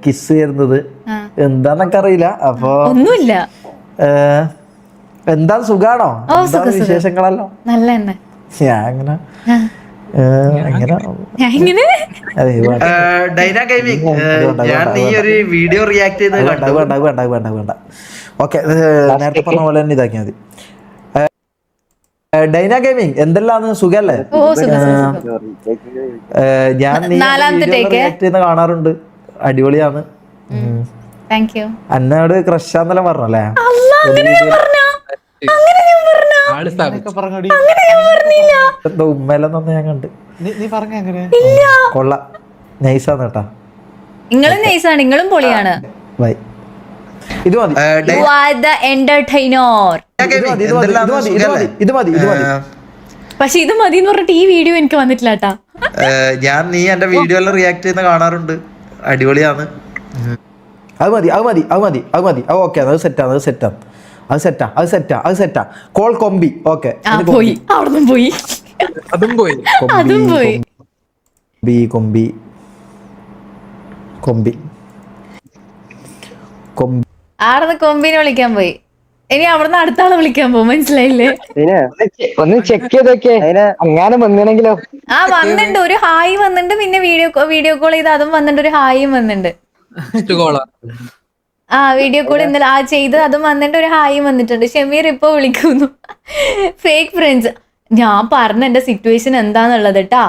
Kiss ചെയ്യുന്നത് എന്താന്നൊക്കെ അറിയില്ല. അപ്പൊ ഒന്നുമില്ല. എന്താ സുഖാണോ? എന്താണ് വിശേഷങ്ങളല്ലോ? നല്ല തന്നെ. ഞാൻ അങ്ങനെ ഡൈന ഗെയിമിംഗ് ഞാൻ നീ ഒരു വീഡിയോ റിയാക്ട് ചെയ്ത് വേണ്ട. ഓക്കെ, നേരത്തെ പറഞ്ഞ പോലെ തന്നെ ഇതാക്കിയാൽ മതി. ഡൈന ഗെയിമിംഗ് എന്തെല്ലാം സുഖല്ലേ? ഞാൻ നീ റിയാക്ട് ചെയ്യുന്ന കാണാറുണ്ട്, അടിപൊളിയാണ്. അന്നോട് ക്രഷാന്നെല്ലാം പറഞ്ഞല്ലേ? എന്തോ ഉമ്മലെന്നൊന്ന് ഞാൻ കണ്ട്. കൊള്ളാം, നൈസാന്ന് കേട്ടാ. നിങ്ങളും നൈസാണ്, നിങ്ങളും പൊളിയാണ്. ബൈ. ഇത് മതി, ഇത് മതി. പക്ഷെ ഇത് മതി എന്ന് പറഞ്ഞിട്ട് ഈ വീഡിയോ എനിക്ക് വന്നിട്ടില്ല കേട്ടാ. ഞാൻ നീ എന്റെ വീഡിയോ എല്ലാം റിയാക്ട് ചെയ്യുന്ന കാണാറുണ്ട്, അടിപൊളിയാണ്. അത് മതി. ഓക്കെ, അത് സെറ്റാ. കോൾ കൊമ്പി. ഓക്കെ, പോയി, അവിടുന്ന് പോയി, അതും പോയി. കൊമ്പി ആടുന്ന് കൊമ്പിനെ വിളിക്കാൻ പോയി. ഇനി അവിടുന്ന് അടുത്ത ആളെ വിളിക്കാൻ പോകും, മനസ്സിലായില്ലേ? ഒന്ന് ചെക്ക് ചെയ്തൊക്കെ അങ്ങനെ വന്നിണെങ്കിലോ. വന്നിട്ടുണ്ട്, ഒരു ഹായ് വന്നിട്ടുണ്ട്. പിന്നെ വീഡിയോ കോൾ ചെയ്ത് അതും വന്നിട്ടുണ്ട്, ഒരു ഹായും വന്നിട്ടുണ്ട്. വീഡിയോ കോൾ ഇന്നലെ ചെയ്ത് അതും വന്നിട്ട് ഒരു ഹായും വന്നിട്ടുണ്ട്. ഷമീർ ഇപ്പൊ വിളിക്കുന്നു. Fake friends. ഞാൻ പറഞ്ഞ എന്റെ സിറ്റുവേഷൻ എന്താന്നുള്ളത് കേട്ടാ.